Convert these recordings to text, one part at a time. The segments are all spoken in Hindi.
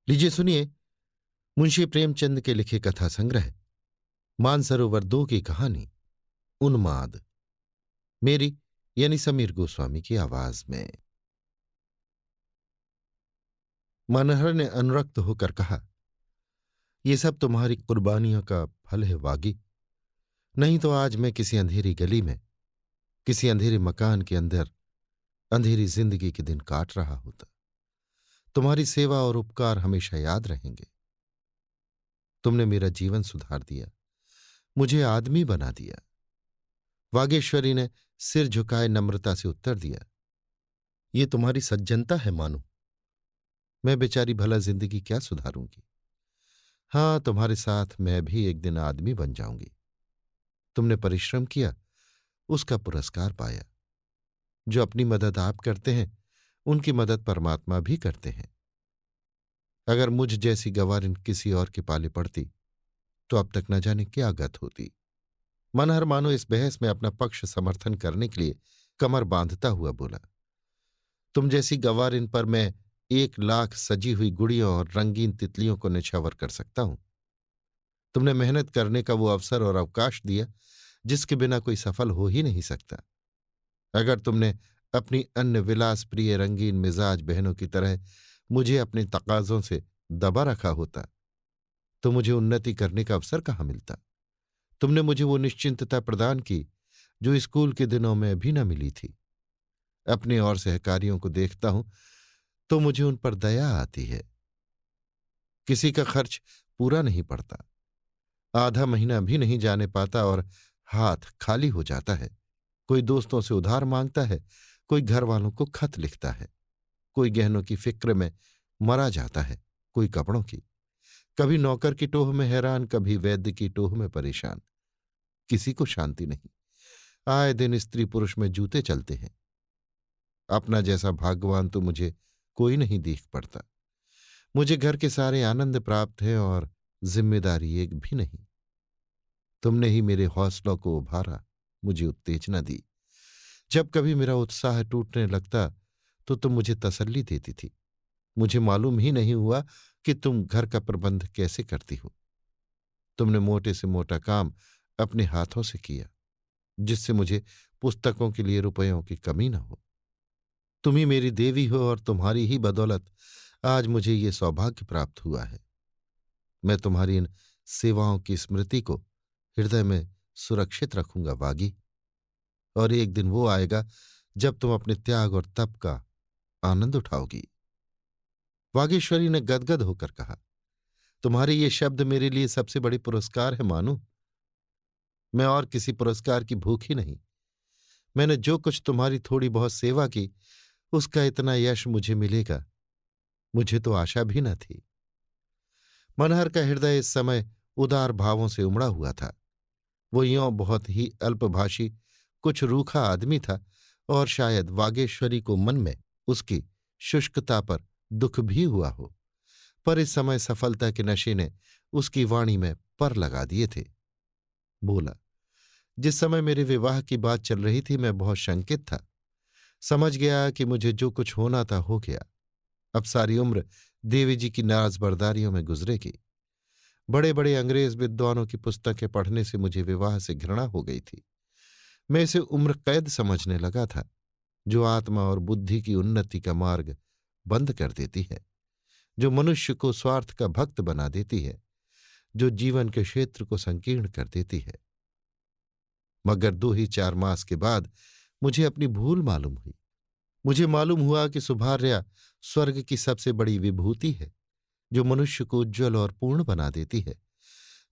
लीजिए सुनिए। मुंशी प्रेमचंद के लिखे कथा संग्रह मानसरोवर 2 की कहानी उन्माद, मेरी यानी समीर गोस्वामी की आवाज में। मनहर ने अनुरक्त होकर कहा, ये सब तुम्हारी कुर्बानियों का फल है वागी। नहीं तो आज मैं किसी अंधेरी गली में, किसी अंधेरे मकान के अंदर अंधेरी जिंदगी के दिन काट रहा होता। तुम्हारी सेवा और उपकार हमेशा याद रहेंगे। तुमने मेरा जीवन सुधार दिया, मुझे आदमी बना दिया। वागेश्वरी ने सिर झुकाए नम्रता से उत्तर दिया, ये तुम्हारी सज्जनता है मानो। मैं बेचारी भला जिंदगी क्या सुधारूंगी। हाँ, तुम्हारे साथ मैं भी एक दिन आदमी बन जाऊंगी। तुमने परिश्रम किया, उसका पुरस्कार पाया। जो अपनी मदद आप करते हैं, उनकी मदद परमात्मा भी करते हैं। अगर मुझ जैसी गवारिन किसी और के पाले पड़ती तो अब तक न जाने क्या गत होती। मनहर मानो इस बहस में अपना पक्ष समर्थन करने के लिए कमर बांधता हुआ बोला, तुम जैसी गवारिन पर मैं 1 लाख सजी हुई गुड़ियों और रंगीन तितलियों को निछावर कर सकता हूं। तुमने मेहनत करने का वो अवसर और अवकाश दिया जिसके बिना कोई सफल हो ही नहीं सकता। अगर तुमने अपनी अन्य विलास प्रिय रंगीन मिजाज बहनों की तरह मुझे अपने तकाजों से दबा रखा होता तो मुझे उन्नति करने का अवसर कहाँ मिलता। तुमने मुझे वो निश्चिंतता प्रदान की जो स्कूल के दिनों में भी न मिली थी। अपने और सहकारियों को देखता हूं तो मुझे उन पर दया आती है। किसी का खर्च पूरा नहीं पड़ता, आधा महीना भी नहीं जाने पाता और हाथ खाली हो जाता है। कोई दोस्तों से उधार मांगता है, कोई घर वालों को खत लिखता है, कोई गहनों की फिक्र में मरा जाता है, कोई कपड़ों की। कभी नौकर की टोह में हैरान, कभी वैद्य की टोह में परेशान। किसी को शांति नहीं। आए दिन स्त्री पुरुष में जूते चलते हैं। अपना जैसा भाग्यवान तो मुझे कोई नहीं दिख पड़ता। मुझे घर के सारे आनंद प्राप्त हैं और जिम्मेदारी एक भी नहीं। तुमने ही मेरे हौसलों को उभारा, मुझे उत्तेजना दी। जब कभी मेरा उत्साह टूटने लगता तो तुम मुझे तसल्ली देती थी। मुझे मालूम ही नहीं हुआ कि तुम घर का प्रबंध कैसे करती हो। तुमने मोटे से मोटा काम अपने हाथों से किया जिससे मुझे पुस्तकों के लिए रुपयों की कमी न हो। तुम ही मेरी देवी हो और तुम्हारी ही बदौलत आज मुझे ये सौभाग्य प्राप्त हुआ है। मैं तुम्हारी इन सेवाओं की स्मृति को हृदय में सुरक्षित रखूंगा वागी। और एक दिन वो आएगा जब तुम अपने त्याग और तप का आनंद उठाओगी। वागीश्वरी ने गदगद होकर कहा, तुम्हारे ये शब्द मेरे लिए सबसे बड़े पुरस्कार है मानू। मैं और किसी पुरस्कार की भूखी नहीं। मैंने जो कुछ तुम्हारी थोड़ी बहुत सेवा की, उसका इतना यश मुझे मिलेगा, मुझे तो आशा भी न थी। मनहर का हृदय इस समय उदार भावों से उमड़ा हुआ था। वो यों बहुत ही अल्पभाषी, कुछ रूखा आदमी था और शायद वागेश्वरी को मन में उसकी शुष्कता पर दुख भी हुआ हो। पर इस समय सफलता के नशे ने उसकी वाणी में पर लगा दिए थे। बोला, जिस समय मेरे विवाह की बात चल रही थी मैं बहुत शंकित था। समझ गया कि मुझे जो कुछ होना था हो गया। अब सारी उम्र देवी जी की नाजबरदारियों में गुजरेगी। बड़े बड़े अंग्रेज विद्वानों की पुस्तकें पढ़ने से मुझे विवाह से घृणा हो गई थी। मैं इसे उम्र कैद समझने लगा था, जो आत्मा और बुद्धि की उन्नति का मार्ग बंद कर देती है, जो मनुष्य को स्वार्थ का भक्त बना देती है, जो जीवन के क्षेत्र को संकीर्ण कर देती है। मगर 2 ही 4 मास के बाद मुझे अपनी भूल मालूम हुई। मुझे मालूम हुआ कि सुभार्या स्वर्ग की सबसे बड़ी विभूति है, जो मनुष्य को उज्ज्वल और पूर्ण बना देती है,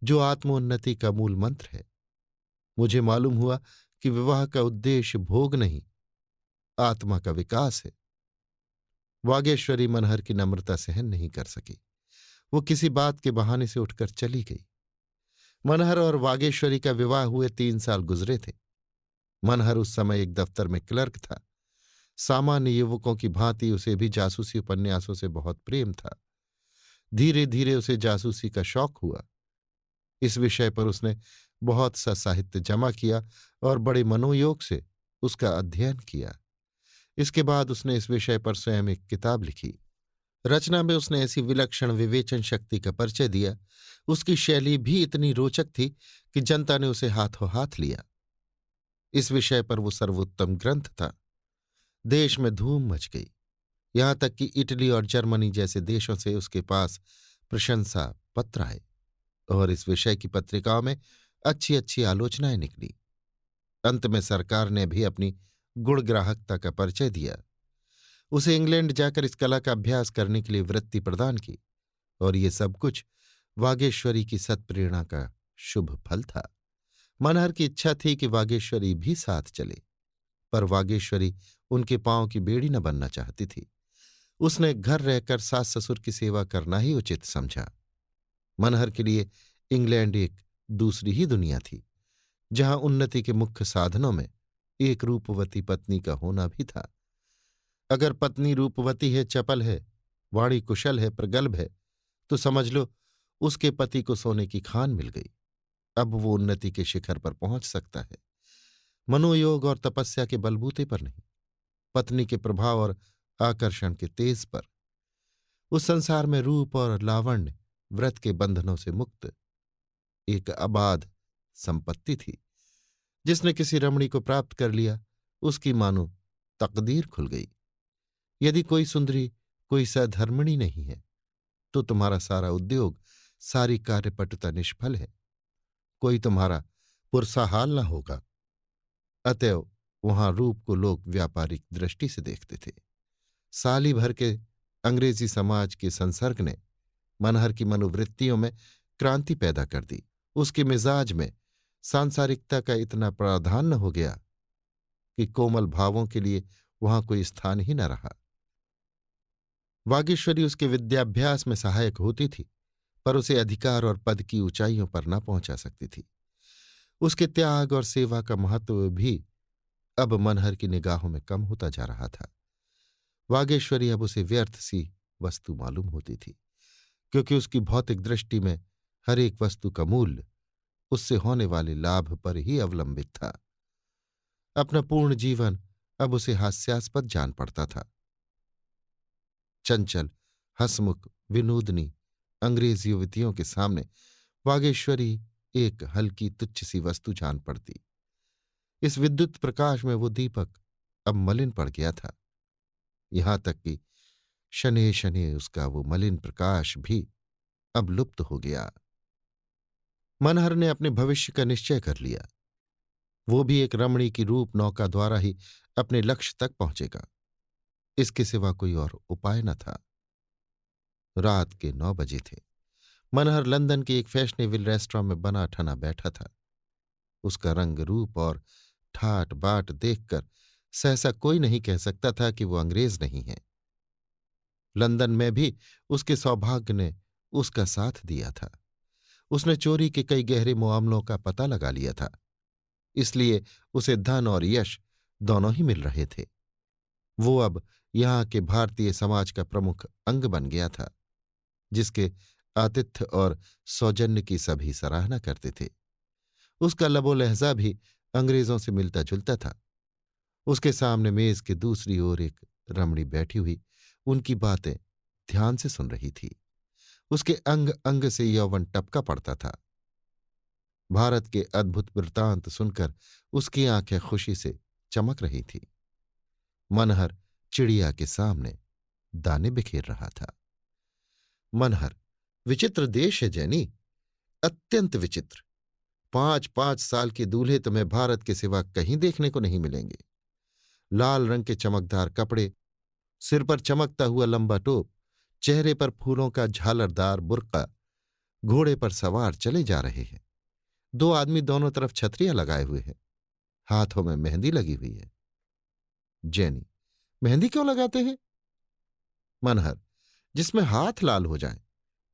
जो आत्मोन्नति का मूल मंत्र है। मुझे मालूम हुआ कि विवाह का उद्देश्य भोग नहीं, आत्मा का विकास है। वागेश्वरी मनहर की नम्रता सहन नहीं कर सकी। वो किसी बात के बहाने से उठकर चली गई। मनहर और वागेश्वरी का विवाह हुए 3 साल गुजरे थे। मनहर उस समय एक दफ्तर में क्लर्क था। सामान्य युवकों की भांति उसे भी जासूसी उपन्यासों से बहुत प्रेम था। धीरे धीरे उसे जासूसी का शौक हुआ। इस विषय पर उसने बहुत सा साहित्य जमा किया और बड़े मनोयोग से उसका अध्ययन किया। इसके बाद उसने इस विषय पर स्वयं एक किताब लिखी। रचना में उसने ऐसी विलक्षण विवेचन शक्ति का परिचय दिया, उसकी शैली भी इतनी रोचक थी कि जनता ने उसे हाथों हाथ लिया। इस विषय पर वो सर्वोत्तम ग्रंथ था। देश में धूम मच गई। यहां तक कि इटली और जर्मनी जैसे देशों से उसके पास प्रशंसा पत्र आए और इस विषय की पत्रिकाओं में अच्छी अच्छी आलोचनाएं निकली। अंत में सरकार ने भी अपनी गुणग्राहकता का परिचय दिया। उसे इंग्लैंड जाकर इस कला का अभ्यास करने के लिए वृत्ति प्रदान की, और ये सब कुछ वागेश्वरी की सत्प्रेरणा का शुभ फल था। मनहर की इच्छा थी कि वागेश्वरी भी साथ चले, पर वागेश्वरी उनके पांव की बेड़ी न बनना चाहती थी। उसने घर रहकर सास ससुर की सेवा करना ही उचित समझा। मनहर के लिए इंग्लैंड एक दूसरी ही दुनिया थी, जहां उन्नति के मुख्य साधनों में एक रूपवती पत्नी का होना भी था। अगर पत्नी रूपवती है, चपल है, वाणी कुशल है, प्रगल्भ है, तो समझ लो उसके पति को सोने की खान मिल गई। अब वो उन्नति के शिखर पर पहुंच सकता है, मनोयोग और तपस्या के बलबूते पर नहीं, पत्नी के प्रभाव और आकर्षण के तेज पर। उस संसार में रूप और लावण्य व्रत के बंधनों से मुक्त एक अबाध संपत्ति थी। जिसने किसी रमणी को प्राप्त कर लिया, उसकी मानो तकदीर खुल गई। यदि कोई सुंदरी, कोई सधर्मिणी नहीं है, तो तुम्हारा सारा उद्योग, सारी कार्यपटुता निष्फल है। कोई तुम्हारा पुरसाहाल न होगा। अतएव वहां रूप को लोग व्यापारिक दृष्टि से देखते थे। साली भर के अंग्रेजी समाज के संसर्ग ने मनहर की मनोवृत्तियों में क्रांति पैदा कर दी। उसके मिजाज में सांसारिकता का इतना प्राधान्य हो गया कि कोमल भावों के लिए वहां कोई स्थान ही न रहा। वागीश्वरी उसके विद्याभ्यास में सहायक होती थी, पर उसे अधिकार और पद की ऊंचाइयों पर न पहुंचा सकती थी। उसके त्याग और सेवा का महत्व भी अब मनहर की निगाहों में कम होता जा रहा था। वागेश्वरी अब उसे व्यर्थ सी वस्तु मालूम होती थी, क्योंकि उसकी भौतिक दृष्टि में हर एक वस्तु का मूल्य उससे होने वाले लाभ पर ही अवलंबित था। अपना पूर्ण जीवन अब उसे हास्यास्पद जान पड़ता था। चंचल, हंसमुख, विनोदनी अंग्रेज युवतियों के सामने वागेश्वरी एक हल्की तुच्छ सी वस्तु जान पड़ती। इस विद्युत प्रकाश में वो दीपक अब मलिन पड़ गया था। यहां तक कि शनैः शनैः उसका वो मलिन प्रकाश भी अब लुप्त हो गया। मनहर ने अपने भविष्य का निश्चय कर लिया। वो भी एक रमणी की रूप नौका द्वारा ही अपने लक्ष्य तक पहुंचेगा। इसके सिवा कोई और उपाय न था। रात के 9 बजे थे। मनहर लंदन के एक फैशनेबल रेस्टोरेंट में बना ठना बैठा था। उसका रंग, रूप और ठाट बाट देखकर सहसा कोई नहीं कह सकता था कि वो अंग्रेज नहीं है। लंदन में भी उसके सौभाग्य ने उसका साथ दिया था। उसने चोरी के कई गहरे मामलों का पता लगा लिया था, इसलिए उसे धन और यश दोनों ही मिल रहे थे। वो अब यहाँ के भारतीय समाज का प्रमुख अंग बन गया था, जिसके आतिथ्य और सौजन्य की सभी सराहना करते थे। उसका लबो लहजा भी अंग्रेजों से मिलता जुलता था। उसके सामने मेज के दूसरी ओर एक रमणी बैठी हुई उनकी बातें ध्यान से सुन रही थी। उसके अंग अंग से यौवन टपका पड़ता था। भारत के अद्भुत वृत्तांत सुनकर उसकी आंखें खुशी से चमक रही थी। मनहर चिड़िया के सामने दाने बिखेर रहा था। मनहर, विचित्र देश है जैनी, अत्यंत विचित्र। 5-5 साल के दूल्हे तुम्हें भारत के सिवा कहीं देखने को नहीं मिलेंगे। लाल रंग के चमकदार कपड़े, सिर पर चमकता हुआ लंबा टोप, चेहरे पर फूलों का झालरदार बुर्का, घोड़े पर सवार चले जा रहे हैं। 2 आदमी दोनों तरफ छतरियां लगाए हुए हैं। हाथों में मेहंदी लगी हुई है। जैनी, मेहंदी क्यों लगाते हैं? मनहर, जिसमें हाथ लाल हो जाएं,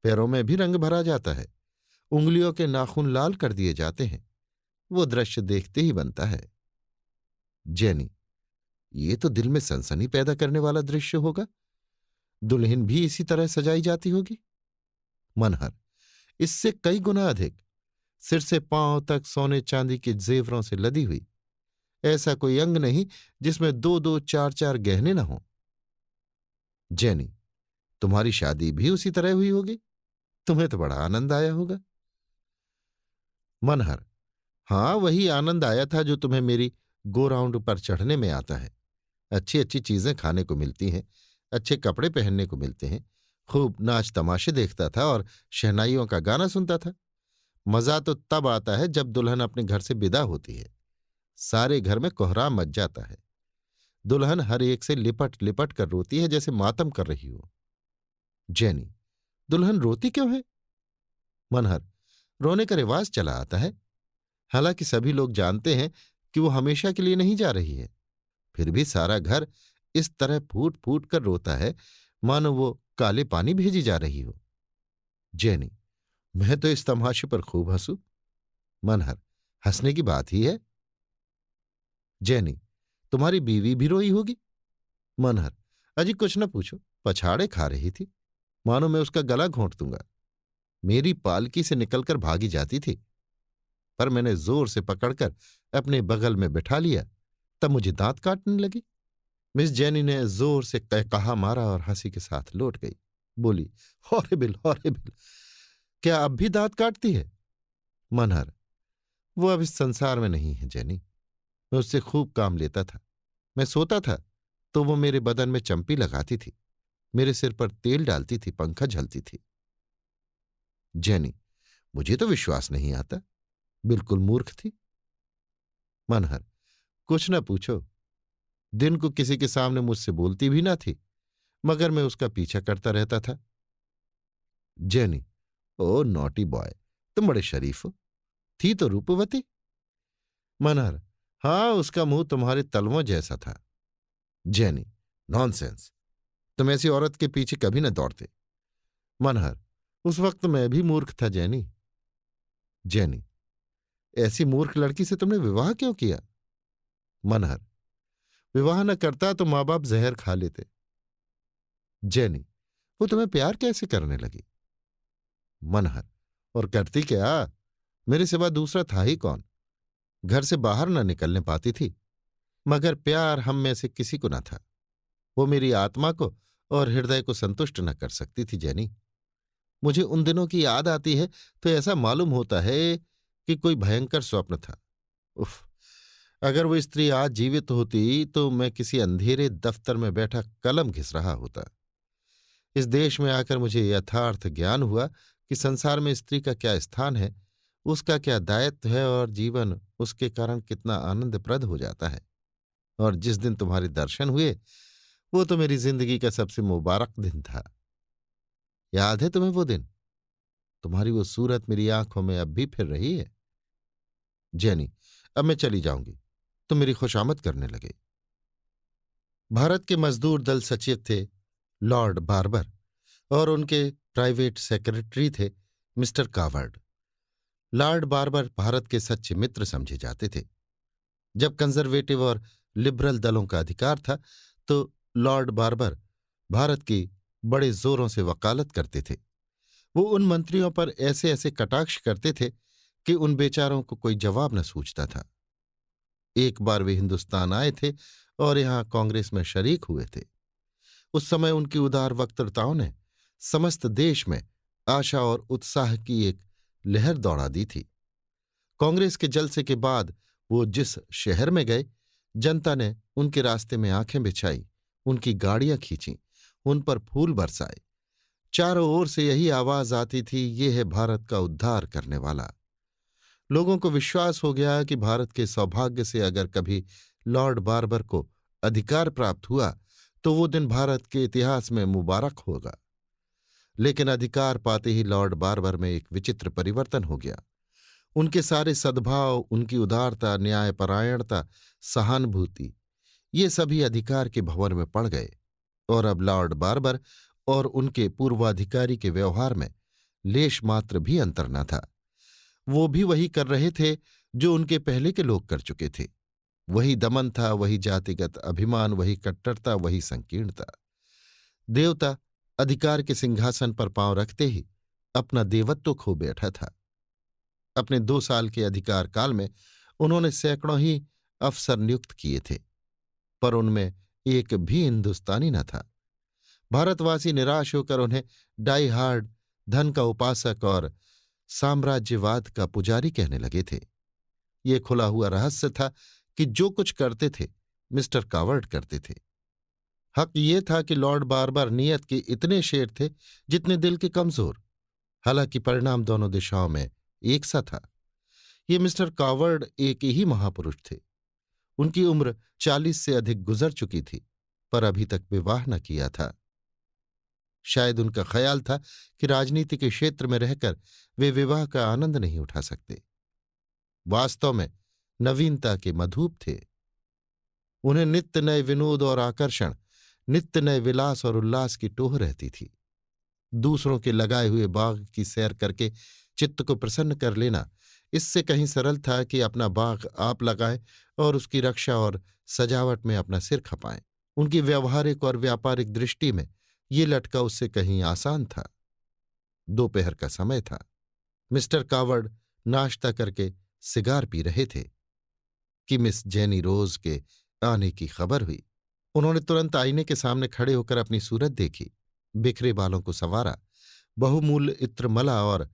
पैरों में भी रंग भरा जाता है, उंगलियों के नाखून लाल कर दिए जाते हैं, वो दृश्य देखते ही बनता है। जैनी, ये तो दिल में सनसनी पैदा करने वाला दृश्य होगा। दुल्हन भी इसी तरह सजाई जाती होगी। मनहर, इससे कई गुना अधिक। सिर से पांव तक सोने चांदी के जेवरों से लदी हुई। ऐसा कोई अंग नहीं जिसमें 2-2, 4-4 गहने न हों। जैनी, तुम्हारी शादी भी उसी तरह हुई होगी। तुम्हें तो बड़ा आनंद आया होगा। मनहर, हाँ, वही आनंद आया था जो तुम्हें मेरी गो राउंड पर चढ़ने में आता है। अच्छी अच्छी चीजें खाने को मिलती हैं, अच्छे कपड़े पहनने को मिलते हैं, खूब नाच तमाशे देखता था और शहनाइयों का गाना सुनता था। मजा तो तब आता है जब दुल्हन अपने घर से विदा होती है। सारे घर में कोहराम मच जाता है। दुल्हन हर एक से लिपट लिपट कर रोती है जैसे मातम कर रही हो। जैनी, दुल्हन रोती क्यों है? मनहर, रोने का रिवाज चला आता है। हालांकि सभी लोग जानते हैं कि वो हमेशा के लिए नहीं जा रही है, फिर भी सारा घर इस तरह फूट फूट कर रोता है मानो वो काले पानी भेजी जा रही हो। जैनी, मैं तो इस तमाशे पर खूब हंसू। मनहर, हंसने की बात ही है। जैनी, तुम्हारी बीवी भी रोई होगी। मनहर, अजी कुछ न पूछो, पछाड़े खा रही थी, मानो मैं उसका गला घोंट दूंगा। मेरी पालकी से निकलकर भागी जाती थी, पर मैंने जोर से पकड़कर अपने बगल में बिठा लिया, तब मुझे दांत काटने लगी। मिस जैनी ने जोर से कहा मारा और हंसी के साथ लौट गई। बोली, हॉरिबल हॉरिबल, क्या अब भी दांत काटती है? मनहर, वो अब इस संसार में नहीं है जैनी। मैं उससे खूब काम लेता था। मैं सोता था तो वो मेरे बदन में चंपी लगाती थी, मेरे सिर पर तेल डालती थी, पंखा झलती थी। जैनी, मुझे तो विश्वास नहीं आता, बिल्कुल मूर्ख थी। मनहर, कुछ न पूछो, दिन को किसी के सामने मुझसे बोलती भी ना थी, मगर मैं उसका पीछा करता रहता था। जैनी, ओ नॉटी बॉय, तुम बड़े शरीफ हो। थी तो रूपवती। मनहर, हाँ, उसका मुंह तुम्हारे तलवों जैसा था। जैनी, नॉनसेंस, तुम ऐसी औरत के पीछे कभी न दौड़ते। मनहर, उस वक्त मैं भी मूर्ख था जैनी। जैनी, ऐसी मूर्ख लड़की से तुमने विवाह क्यों किया? मनहर, विवाह न करता तो माँ बाप जहर खा लेते। जैनी, वो तुम्हें प्यार कैसे करने लगी? मनहर, और करती क्या, मेरे सिवा दूसरा था ही कौन। घर से बाहर न निकलने पाती थी, मगर प्यार हम में से किसी को न था। वो मेरी आत्मा को और हृदय को संतुष्ट न कर सकती थी जैनी। मुझे उन दिनों की याद आती है तो ऐसा मालूम होता है कि कोई भयंकर स्वप्न था। उफ, अगर वो स्त्री आज जीवित होती तो मैं किसी अंधेरे दफ्तर में बैठा कलम घिस रहा होता। इस देश में आकर मुझे यथार्थ ज्ञान हुआ कि संसार में स्त्री का क्या स्थान है, उसका क्या दायित्व है और जीवन उसके कारण कितना आनंदप्रद हो जाता है। और जिस दिन तुम्हारे दर्शन हुए, वो तो मेरी जिंदगी का सबसे मुबारक दिन था। याद है तुम्हें वो दिन? तुम्हारी वो सूरत मेरी आंखों में अब भी फिर रही है। जैनी, अब मैं चली जाऊंगी, तुम मेरी खुशामद करने लगे। भारत के मजदूर दल सचिव थे लॉर्ड बार्बर और उनके प्राइवेट सेक्रेटरी थे mister coward. Lord barber Bharat के सच्चे मित्र समझे जाते थे। जब कंजर्वेटिव और लिबरल दलों का अधिकार था तो लॉर्ड बार्बर भारत की बड़े जोरों से वकालत करते थे। वो उन मंत्रियों पर ऐसे ऐसे कटाक्ष करते थे कि उन बेचारों को कोई जवाब न सूझता था। एक बार वे हिंदुस्तान आए थे और यहाँ कांग्रेस में शरीक हुए थे। उस समय उनकी उदार वक्तृताओं ने समस्त देश में आशा और उत्साह की एक लहर दौड़ा दी थी। कांग्रेस के जलसे के बाद वो जिस शहर में गए, जनता ने उनके रास्ते में आंखें बिछाई, उनकी गाड़ियां खींची, उन पर फूल बरसाए। चारों ओर से यही आवाज आती थी, ये है भारत का उद्धार करने वाला। लोगों को विश्वास हो गया कि भारत के सौभाग्य से अगर कभी लॉर्ड बार्बर को अधिकार प्राप्त हुआ तो वो दिन भारत के इतिहास में मुबारक होगा। लेकिन अधिकार पाते ही लॉर्ड बार्बर में एक विचित्र परिवर्तन हो गया। उनके सारे सद्भाव, उनकी उदारता, न्यायपरायणता, सहानुभूति, ये सभी अधिकार के भंवर में पड़ गए और अब लॉर्ड बार्बर और उनके पूर्वाधिकारी के व्यवहार में लेश मात्र भी अंतर न था। वो भी वही कर रहे थे जो उनके पहले के लोग कर चुके थे। वही दमन था, वही जातिगत अभिमान, वही कट्टरता, वही संकीर्णता। देवता अधिकार के सिंहासन पर पांव रखते ही अपना देवत्व खो बैठा था। अपने 2 साल के अधिकार काल में उन्होंने सैकड़ों ही अफसर नियुक्त किए थे, पर उनमें एक भी हिंदुस्तानी न था। भारतवासी निराश होकर उन्हें डाई हार्ड, धन का उपासक और साम्राज्यवाद का पुजारी कहने लगे थे। ये खुला हुआ रहस्य था कि जो कुछ करते थे मिस्टर कावर्ड करते थे। हक ये था कि लॉर्ड बारबार नियत के इतने शेर थे जितने दिल के कमजोर। हालांकि परिणाम दोनों दिशाओं में एक सा था। ये मिस्टर कावर्ड एक ही महापुरुष थे। उनकी उम्र 40 से अधिक गुजर चुकी थी, पर अभी तक विवाह न किया था। शायद उनका ख्याल था कि राजनीति के क्षेत्र में रहकर वे विवाह का आनंद नहीं उठा सकते। वास्तव में नवीनता के मधुप थे। उन्हें नित्य नए विनोद और आकर्षण, नित्य नए विलास और उल्लास की टोह रहती थी। दूसरों के लगाए हुए बाग की सैर करके चित्त को प्रसन्न कर लेना इससे कहीं सरल था कि अपना बाग आप लगाएं और उसकी रक्षा और सजावट में अपना सिर खपाएं। उनकी व्यवहारिक और व्यापारिक दृष्टि में ये लटका उससे कहीं आसान था। दोपहर का समय था। मिस्टर कावर्ड नाश्ता करके सिगार पी रहे थे कि मिस जेनी रोज के आने की खबर हुई। उन्होंने तुरंत आईने के सामने खड़े होकर अपनी सूरत देखी, बिखरे बालों को संवारा, बहुमूल्य इत्र मला और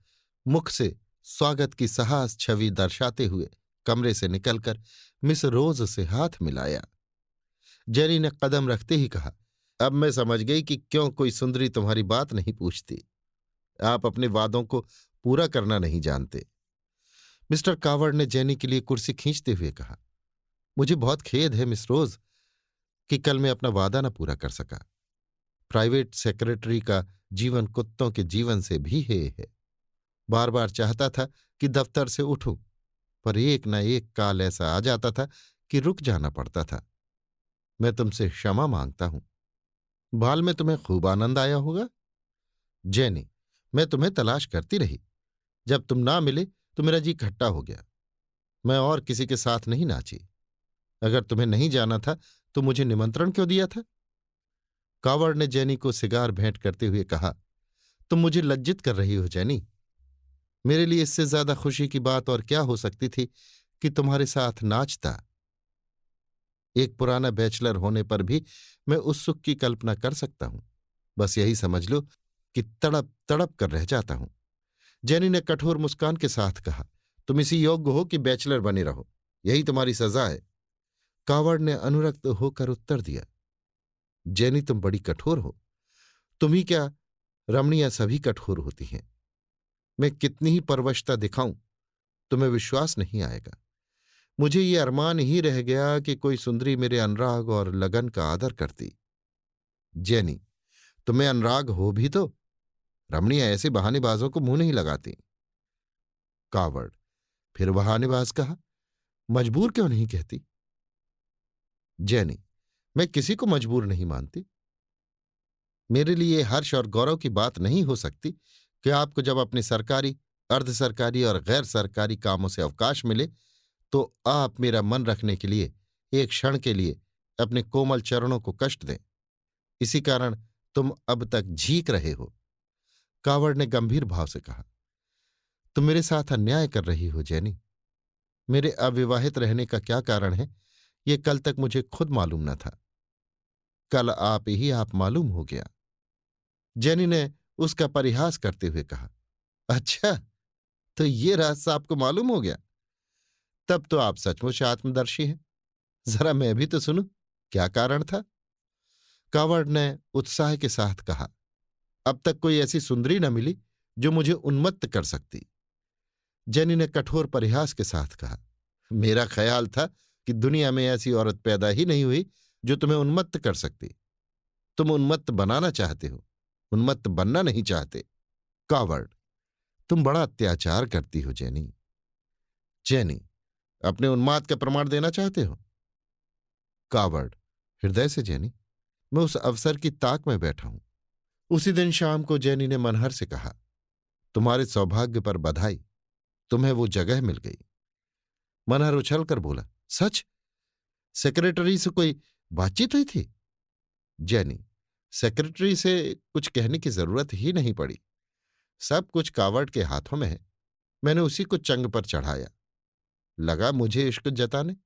मुख से स्वागत की साहस छवि दर्शाते हुए कमरे से निकलकर मिस रोज से हाथ मिलाया। जेनी ने कदम रखते ही कहा, अब मैं समझ गई कि क्यों कोई सुंदरी तुम्हारी बात नहीं पूछती। आप अपने वादों को पूरा करना नहीं जानते। मिस्टर कावर्ड ने जेनी के लिए कुर्सी खींचते हुए कहा, मुझे बहुत खेद है मिस रोज कि कल मैं अपना वादा न पूरा कर सका। प्राइवेट सेक्रेटरी का जीवन कुत्तों के जीवन से भी है। बार बार चाहता था कि दफ्तर से उठूं, पर एक न एक काल ऐसा आ जाता था कि रुक जाना पड़ता था। मैं तुमसे क्षमा मांगता हूं। बाल में तुम्हें खूब आनंद आया होगा। जेनी, मैं तुम्हें तलाश करती रही। जब तुम ना मिले तो मेरा जी खट्टा हो गया। मैं और किसी के साथ नहीं नाची। अगर तुम्हें नहीं जाना था तो मुझे निमंत्रण क्यों दिया था? कावर्ड ने जेनी को सिगार भेंट करते हुए कहा, तुम मुझे लज्जित कर रही हो जेनी। मेरे लिए इससे ज्यादा खुशी की बात और क्या हो सकती थी कि तुम्हारे साथ नाचता। एक पुराना बैचलर होने पर भी मैं उस सुख की कल्पना कर सकता हूं। बस यही समझ लो कि तड़प तड़प कर रह जाता हूं। जेनी ने कठोर मुस्कान के साथ कहा, तुम इसी योग्य हो कि बैचलर बने रहो। यही तुम्हारी सजा है। कावर्ड ने अनुरक्त होकर उत्तर दिया, जेनी तुम बड़ी कठोर हो। तुम ही क्या, रमणियां सभी कठोर होती हैं। मैं कितनी ही परवशता दिखाऊं तुम्हें विश्वास नहीं आएगा। मुझे ये अरमान ही रह गया कि कोई सुंदरी मेरे अनुराग और लगन का आदर करती। जेनी, तुम्हें अनुराग हो भी तो रमणियां ऐसे बहानेबाजों को मुंह नहीं लगाती। कावर्ड, फिर बहानेबाज कहा, मजबूर क्यों नहीं कहती? जेनी, मैं किसी को मजबूर नहीं मानती। मेरे लिए हर्ष और गौरव की बात नहीं हो सकती कि आपको जब अपने सरकारी, अर्ध सरकारी और गैर सरकारी कामों से अवकाश मिले तो आप मेरा मन रखने के लिए एक क्षण के लिए अपने कोमल चरणों को कष्ट दें। इसी कारण तुम अब तक झीक रहे हो। कावड़ ने गंभीर भाव से कहा, तुम मेरे साथ अन्याय कर रही हो जेनी। मेरे अविवाहित रहने का क्या कारण है ये कल तक मुझे खुद मालूम न था। कल आप मालूम हो गया। जेनी ने उसका परिहास करते हुए कहा, अच्छा, तो ये रहस्य आपको मालूम हो गया? तब तो आप सचमुच आत्मदर्शी हैं। जरा मैं भी तो सुनूं, क्या कारण था? कावड़ ने उत्साह के साथ कहा, अब तक कोई ऐसी सुंदरी न मिली जो मुझे उन्मत्त कर सकती। जेनी ने कठोर परिहास के साथ कहा, मेरा ख्याल था कि दुनिया में ऐसी औरत पैदा ही नहीं हुई जो तुम्हें उन्मत्त कर सकती। तुम उन्मत्त बनाना चाहते हो, उन्मत्त बनना नहीं चाहते। कावर्ड, तुम बड़ा अत्याचार करती हो जेनी। जेनी, अपने उन्माद का प्रमाण देना चाहते हो? कावर्ड, हृदय से जेनी, मैं उस अवसर की ताक में बैठा हूं। उसी दिन शाम को जेनी ने मनहर से कहा, तुम्हारे सौभाग्य पर बधाई, तुम्हें वो जगह मिल गई। मनहर उछलकर बोला, सच? सेक्रेटरी से कोई बातचीत हुई थी? जेनी, सेक्रेटरी से कुछ कहने की जरूरत ही नहीं पड़ी। सब कुछ कावर्ड के हाथों में है। मैंने उसी को चंग पर चढ़ाया। लगा मुझे इश्क जताने।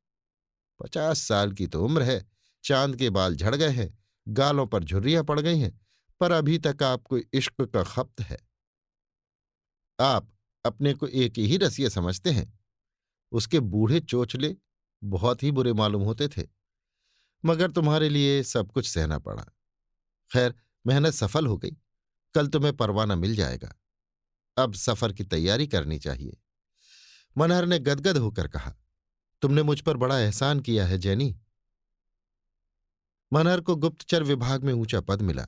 50 साल की तो उम्र है, चांद के बाल झड़ गए हैं, गालों पर झुर्रियां पड़ गई हैं, पर अभी तक आपको इश्क का खप्त है। आप अपने को एक ही रसिया समझते हैं। उसके बूढ़े चोचले बहुत ही बुरे मालूम होते थे, मगर तुम्हारे लिए सब कुछ सहना पड़ा। खैर, मेहनत सफल हो गई। कल तुम्हें परवाना मिल जाएगा। अब सफर की तैयारी करनी चाहिए। मनहर ने गदगद होकर कहा, तुमने मुझ पर बड़ा एहसान किया है जैनी। मनहर को गुप्तचर विभाग में ऊंचा पद मिला।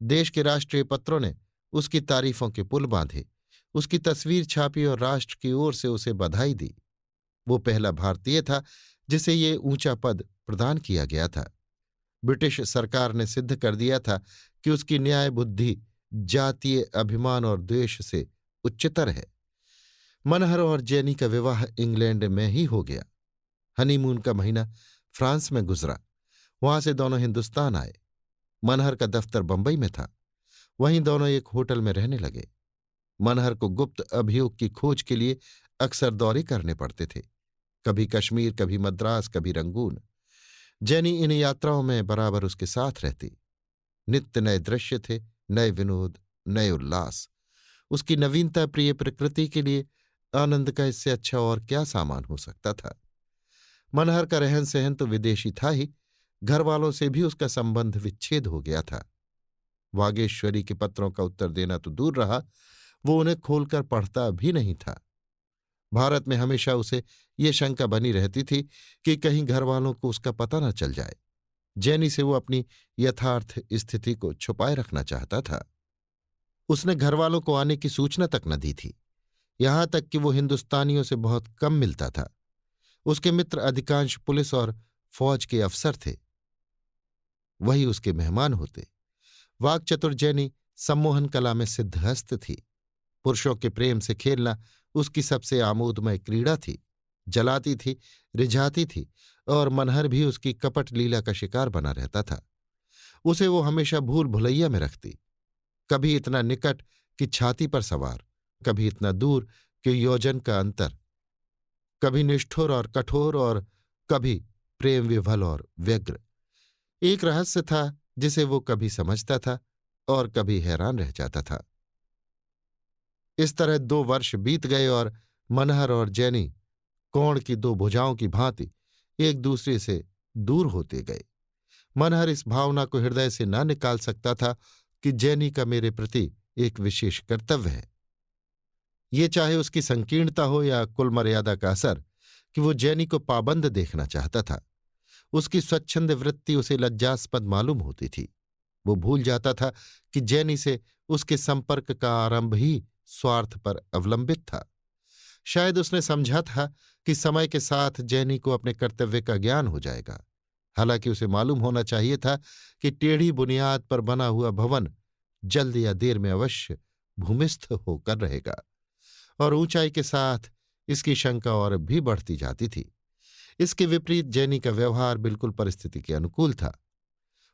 देश के राष्ट्रीय पत्रों ने उसकी तारीफों के पुल बांधे, उसकी तस्वीर छापी और राष्ट्र की ओर से उसे बधाई दी। वो पहला भारतीय था जिसे ये ऊंचा पद प्रदान किया गया था। ब्रिटिश सरकार ने सिद्ध कर दिया था कि उसकी न्याय बुद्धि जातीय अभिमान और द्वेष से उच्चतर है। मनहर और जैनी का विवाह इंग्लैंड में ही हो गया। हनीमून का महीना फ्रांस में गुजरा। वहां से दोनों हिंदुस्तान आए। मनहर का दफ्तर बंबई में था। वहीं दोनों एक होटल में रहने लगे। मनहर को गुप्त अभियोग की खोज के लिए अक्सर दौरे करने पड़ते थे, कभी कश्मीर, कभी मद्रास, कभी रंगून। जैनी इन यात्राओं में बराबर उसके साथ रहती। नित्य नए दृश्य थे, नए विनोद, नए उल्लास। उसकी नवीनता प्रिय प्रकृति के लिए आनंद का इससे अच्छा और क्या सामान हो सकता था। मनहर का रहन सहन तो विदेशी था ही, घर वालों से भी उसका संबंध विच्छेद हो गया था। वागेश्वरी के पत्रों का उत्तर देना तो दूर रहा, वो उन्हें खोलकर पढ़ता भी नहीं था। भारत में हमेशा उसे ये शंका बनी रहती थी कि कहीं घर वालों को उसका पता न चल जाए। जैनी से वो अपनी यथार्थ स्थिति को छुपाए रखना चाहता था। उसने घर वालों को आने की सूचना तक न दी थी। यहां तक कि वो हिंदुस्तानियों से बहुत कम मिलता था। उसके मित्र अधिकांश पुलिस और फौज के अफसर थे, वही उसके मेहमान होते। वाक्चतुर जैनी सम्मोहन कला में सिद्धहस्त थी। पुरुषों के प्रेम से खेलना उसकी सबसे आमोदमय क्रीड़ा थी। जलाती थी, रिझाती थी, और मनहर भी उसकी कपट लीला का शिकार बना रहता था। उसे वो हमेशा भूल भुलैया में रखती, कभी इतना निकट कि छाती पर सवार, कभी इतना दूर कि योजन का अंतर, कभी निष्ठुर और कठोर और कभी प्रेम विभल और व्यग्र। एक रहस्य था जिसे वो कभी समझता था और कभी हैरान रह जाता था। इस तरह 2 वर्ष बीत गए और मनहर और जैनी कोण की 2 भुजाओं की भांति एक दूसरे से दूर होते गए। मनहर इस भावना को हृदय से ना निकाल सकता था कि जैनी का मेरे प्रति एक विशेष कर्तव्य है। ये चाहे उसकी संकीर्णता हो या कुल मर्यादा का असर, कि वो जैनी को पाबंद देखना चाहता था। उसकी स्वच्छंद वृत्ति उसे लज्जास्पद मालूम होती थी। वो भूल जाता था कि जैनी से उसके संपर्क का आरंभ ही स्वार्थ पर अवलंबित था। शायद उसने समझा था कि समय के साथ जैनी को अपने कर्तव्य का ज्ञान हो जाएगा। हालांकि उसे मालूम होना चाहिए था कि टेढ़ी बुनियाद पर बना हुआ भवन जल्द या देर में अवश्य भूमिस्थ होकर रहेगा, और ऊंचाई के साथ इसकी शंका और भी बढ़ती जाती थी। इसके विपरीत जैनी का व्यवहार बिल्कुल परिस्थिति के अनुकूल था।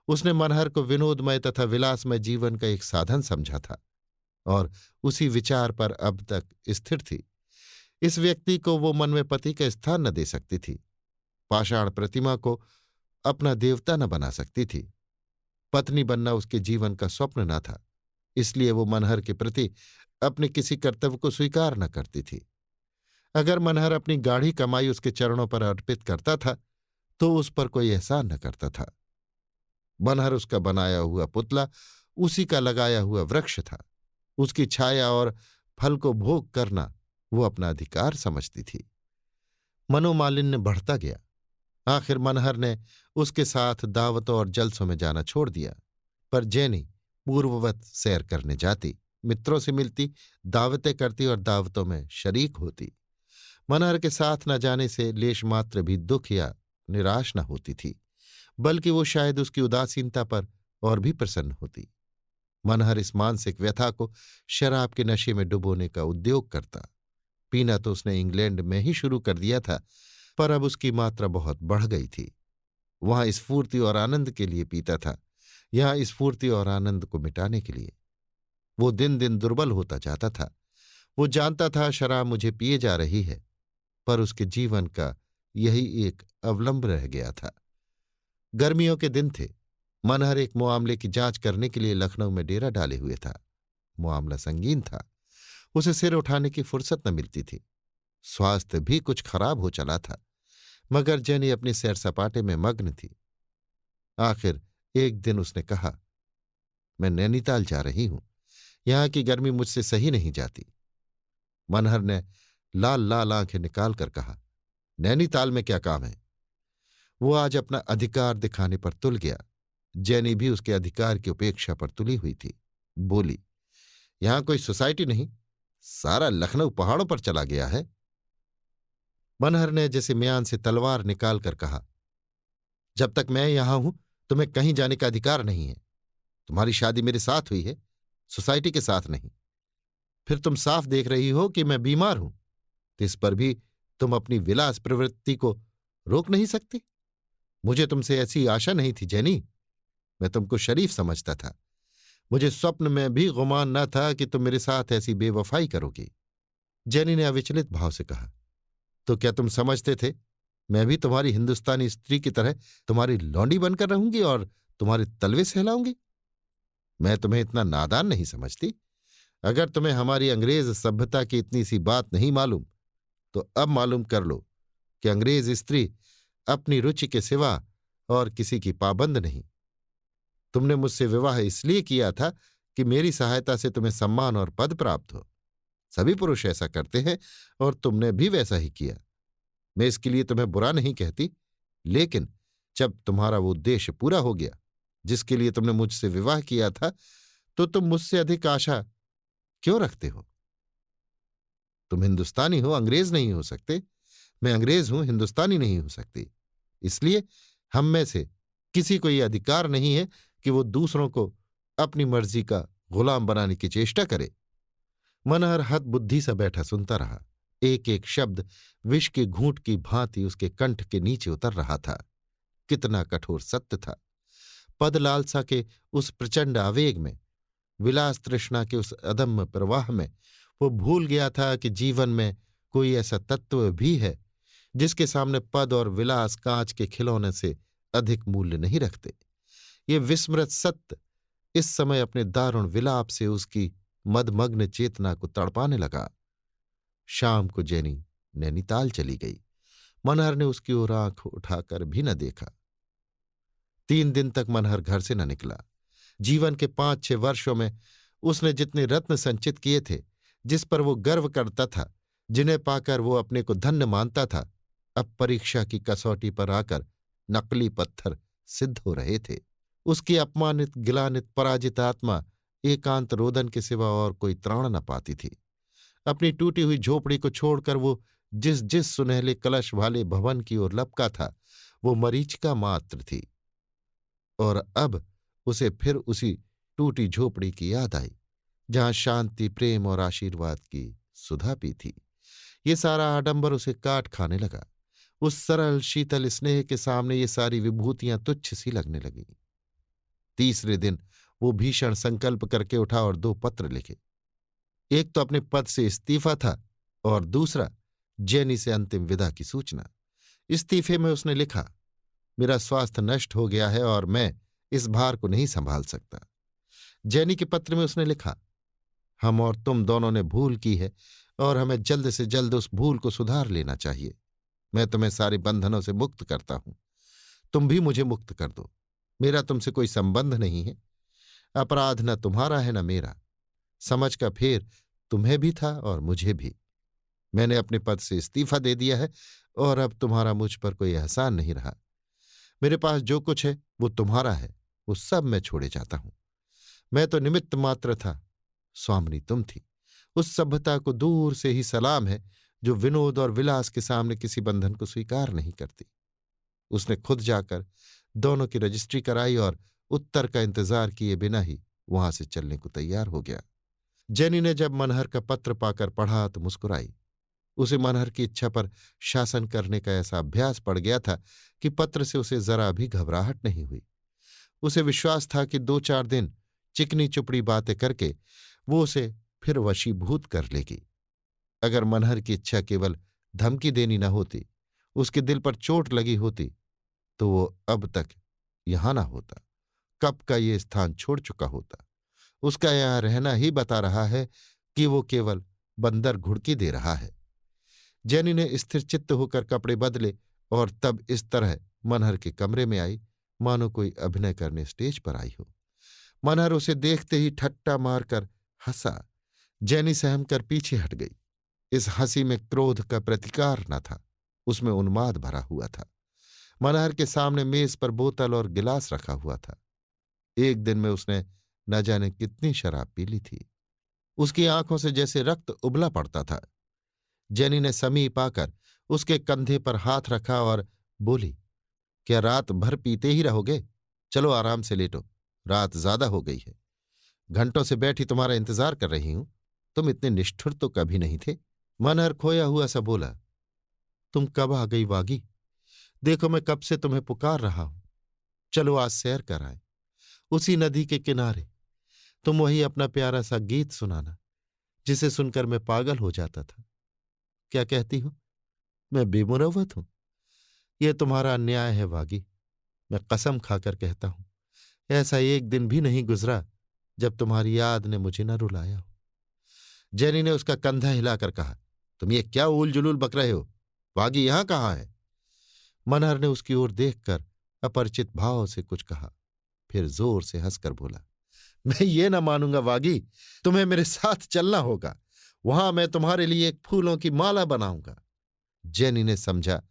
उसने मनहर को विनोदमय तथा विलासमय जीवन का एक साधन समझा था और उसी विचार पर अब तक स्थिर थी। इस व्यक्ति को वो मन में पति का स्थान न दे सकती थी, पाषाण प्रतिमा को अपना देवता न बना सकती थी। पत्नी बनना उसके जीवन का स्वप्न न था, इसलिए वो मनहर के प्रति अपने किसी कर्तव्य को स्वीकार न करती थी। अगर मनहर अपनी गाढ़ी कमाई उसके चरणों पर अर्पित करता था तो उस पर कोई एहसान न करता था। मनहर उसका बनाया हुआ पुतला, उसी का लगाया हुआ वृक्ष था। उसकी छाया और फल को भोग करना वो अपना अधिकार समझती थी। मनोमालिन्य बढ़ता गया। आखिर मनहर ने उसके साथ दावतों और जलसों में जाना छोड़ दिया, पर जैनी पूर्ववत सैर करने जाती, मित्रों से मिलती, दावतें करती और दावतों में शरीक होती। मनहर के साथ न जाने से लेश मात्र भी दुख या निराश न होती थी, बल्कि वो शायद उसकी उदासीनता पर और भी प्रसन्न होती। मनहर इस मानसिक व्यथा को शराब के नशे में डुबोने का उद्योग करता। पीना तो उसने इंग्लैंड में ही शुरू कर दिया था, पर अब उसकी मात्रा बहुत बढ़ गई थी। वहां स्फूर्ति और आनंद के लिए पीता था, यहां स्फूर्ति और आनंद को मिटाने के लिए। वो दिन दिन दुर्बल होता जाता था। वो जानता था शराब मुझे पिए जा रही है, पर उसके जीवन का यही एक अवलंब रह गया था। गर्मियों के दिन थे। मनहर एक मामले की जांच करने के लिए लखनऊ में डेरा डाले हुए था। मामला संगीन था। उसे सिर उठाने की फुर्सत न मिलती थी। स्वास्थ्य भी कुछ खराब हो चला था, मगर जेनी अपनी सैर सपाटे में मग्न थी। आखिर एक दिन उसने कहा, मैं नैनीताल जा रही हूं। यहां की गर्मी मुझसे सही नहीं जाती। मनहर ने लाल लाल आंखें निकालकर कहा, नैनीताल में क्या काम है? वो आज अपना अधिकार दिखाने पर तुल गया। जैनी भी उसके अधिकार की उपेक्षा पर तुली हुई थी। बोली, यहां कोई सोसाइटी नहीं, सारा लखनऊ पहाड़ों पर चला गया है। मनहर ने जैसे म्यान से तलवार निकालकर कहा, जब तक मैं यहां हूं तुम्हें कहीं जाने का अधिकार नहीं है। तुम्हारी शादी मेरे साथ हुई है, सोसाइटी के साथ नहीं। फिर तुम साफ देख रही हो कि मैं बीमार हूं, तो इस पर भी तुम अपनी विलास प्रवृत्ति को रोक नहीं सकती। मुझे तुमसे ऐसी आशा नहीं थी जैनी। मैं तुमको शरीफ समझता था। मुझे स्वप्न में भी गुमान न था कि तुम मेरे साथ ऐसी बेवफाई करोगी। जैनी ने अविचलित भाव से कहा, तो क्या तुम समझते थे मैं भी तुम्हारी हिंदुस्तानी स्त्री की तरह तुम्हारी लौंडी बनकर रहूंगी और तुम्हारे तलवे सहलाऊंगी? मैं तुम्हें इतना नादान नहीं समझती। अगर तुम्हें हमारी अंग्रेज सभ्यता की इतनी सी बात नहीं मालूम, तो अब मालूम कर लो कि अंग्रेज स्त्री अपनी रुचि के सिवा और किसी की पाबंद नहीं। तुमने मुझसे विवाह इसलिए किया था कि मेरी सहायता से तुम्हें सम्मान और पद प्राप्त हो। सभी पुरुष ऐसा करते हैं और तुमने भी वैसा ही किया। मैं इसके लिए तुम्हें बुरा नहीं कहती, लेकिन जब तुम्हारा वो उद्देश्य पूरा हो गया जिसके लिए तुमने मुझसे विवाह किया था, तो तुम मुझसे अधिक आशा क्यों रखते हो? तुम हिंदुस्तानी हो, अंग्रेज नहीं हो सकते। मैं अंग्रेज हूं, हिंदुस्तानी नहीं हो सकती। इसलिए हम में से किसी को यह अधिकार नहीं है कि वो दूसरों को अपनी मर्जी का गुलाम बनाने की चेष्टा करे। मनहर हद बुद्धि सा बैठा सुनता रहा। एक एक शब्द विष के घूंट की भांति उसके कंठ के नीचे उतर रहा था। कितना कठोर सत्य था। पद लालसा के उस प्रचंड आवेग में, विलास तृष्णा के उस अदम्य प्रवाह में वो भूल गया था कि जीवन में कोई ऐसा तत्व भी है जिसके सामने पद और विलास कांच के खिलौने से अधिक मूल्य नहीं रखते। ये विस्मृत सत्य इस समय अपने दारुण विलाप से उसकी मदमग्न चेतना को तड़पाने लगा। शाम को जेनी नैनीताल चली गई। मनहर ने उसकी ओर आंख उठाकर भी न देखा। 3 दिन तक मनहर घर से न निकला। जीवन के 5-6 वर्षों में उसने जितने रत्न संचित किए थे, जिस पर वो गर्व करता था, जिन्हें पाकर वो अपने को धन्य मानता था, अब परीक्षा की कसौटी पर आकर नकली पत्थर सिद्ध हो रहे थे। उसकी अपमानित, गिलानित, पराजित आत्मा एकांत रोदन के सिवा और कोई त्राण न पाती थी। अपनी टूटी हुई झोपड़ी को छोड़कर वो जिस जिस सुनहले कलश वाले भवन की ओर लपका था, वो मरीचिका मात्र थी। और अब उसे फिर उसी टूटी झोपड़ी की याद आई, जहां शांति, प्रेम और आशीर्वाद की सुधा पी थी। ये सारा आडंबर उसे काट खाने लगा। उस सरल शीतल स्नेह के सामने ये सारी विभूतियां तुच्छ सी लगने लगीं। तीसरे दिन वो भीषण संकल्प करके उठा और 2 पत्र लिखे। एक तो अपने पद से इस्तीफा था और दूसरा जेनी से अंतिम विदा की सूचना। इस्तीफे में उसने लिखा, मेरा स्वास्थ्य नष्ट हो गया है और मैं इस भार को नहीं संभाल सकता। जेनी के पत्र में उसने लिखा, हम और तुम दोनों ने भूल की है और हमें जल्द से जल्द उस भूल को सुधार लेना चाहिए। मैं तुम्हें सारे बंधनों से मुक्त करता हूं, तुम भी मुझे मुक्त कर दो। मेरा तुमसे कोई संबंध नहीं है। अपराध न तुम्हारा है न मेरा। समझ का फेर तुम्हें भी था और मुझे भी। मैंने अपने पद से इस्तीफा दे दिया है और अब तुम्हारा मुझ पर कोई एहसान नहीं रहा। मेरे पास जो कुछ है वो तुम्हारा है, वो सब मैं छोड़े जाता हूं। मैं तो निमित्त मात्र था, स्वामिनी तुम थी। उस सभ्यता को दूर से ही सलाम है जो विनोद और विलास के सामने किसी बंधन को स्वीकार नहीं करती। उसने खुद जाकर दोनों की रजिस्ट्री कराई और उत्तर का इंतजार किए बिना ही वहां से चलने को तैयार हो गया। जेनी ने जब मनहर का पत्र पाकर पढ़ा तो मुस्कुराई। उसे मनहर की इच्छा पर शासन करने का ऐसा अभ्यास पड़ गया था कि पत्र से उसे जरा भी घबराहट नहीं हुई। उसे विश्वास था कि 2-4 दिन चिकनी चुपड़ी बातें करके वो उसे फिर वशीभूत कर लेगी। अगर मनहर की इच्छा केवल धमकी देनी न होती, उसके दिल पर चोट लगी होती, तो वो अब तक यहां ना होता। कब का ये स्थान छोड़ चुका होता। उसका यहां रहना ही बता रहा है कि वो केवल बंदर घुड़की दे रहा है। जैनी ने स्थिर चित्त होकर कपड़े बदले और तब इस तरह मनहर के कमरे में आई, मानो कोई अभिनय करने स्टेज पर आई हो। मनहर उसे देखते ही ठट्टा मारकर हंसा। जैनी सहम कर पीछे हट गई। इस हंसी में क्रोध का प्रतिकार न था, उसमें उन्माद भरा हुआ था। मनहर के सामने मेज पर बोतल और गिलास रखा हुआ था। एक दिन में उसने न जाने कितनी शराब पी ली थी। उसकी आंखों से जैसे रक्त उबला पड़ता था। जेनी ने समीप आकर उसके कंधे पर हाथ रखा और बोली, क्या रात भर पीते ही रहोगे? चलो आराम से लेटो, रात ज्यादा हो गई है। घंटों से बैठी तुम्हारा इंतजार कर रही हूं। तुम इतने निष्ठुर तो कभी नहीं थे। मनहर खोया हुआ सा बोला, तुम कब आ गई वागी? देखो मैं कब से तुम्हें पुकार रहा हूं। चलो आज सैर कर आए, उसी नदी के किनारे। तुम वही अपना प्यारा सा गीत सुनाना, जिसे सुनकर मैं पागल हो जाता था। क्या कहती हो? मैं बेमुरव्वत हूं? यह तुम्हारा अन्याय है वागी। मैं कसम खाकर कहता हूं, ऐसा एक दिन भी नहीं गुजरा जब तुम्हारी याद ने मुझे न रुलाया हो। जेनी ने उसका कंधा हिलाकर कहा, तुम ये क्या ऊल जुलूल बक रहे हो? वागी यहां कहाँ है? मनहर ने उसकी ओर देखकर अपरिचित भाव से कुछ कहा, फिर जोर से हंसकर बोला, मैं ये ना मानूंगा वागी, तुम्हें मेरे साथ चलना होगा। वहां मैं तुम्हारे लिए एक फूलों की माला बनाऊंगा। जेनी ने समझा